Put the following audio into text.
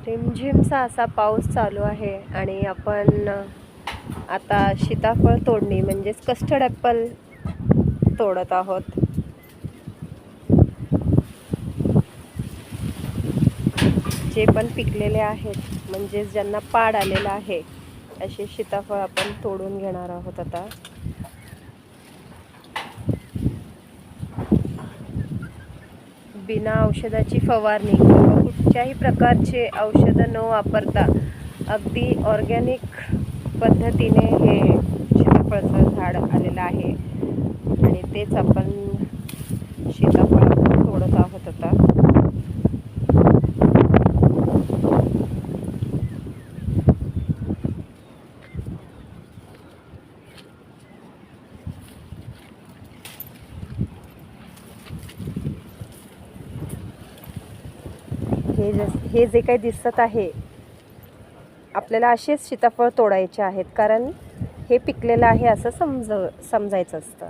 रिमझिमचा असा पाऊस चालू आहे आणि आपण आता सीताफळ तोडणी म्हणजेच कस्टर्ड ॲपल तोडत आहोत. जे पण पिकलेले आहेत म्हणजेच ज्यांना पाड आलेला आहे असे सीताफळ आपण तोडून घेणार आहोत. आता बिना औषधाची फवारणी किंवा कुठच्याही प्रकारचे औषधं न वापरता अगदी ऑर्गॅनिक पद्धतीने हे सीताफळाचं झाड आलेलं आहे आणि तेच आपण सीताफळ तोडत आहोत. आता हे जे काही दिसत आहे आपल्याला असेच सीताफळ तोडायचे आहेत, कारण हे पिकलेलं आहे असं समजायचं असतं.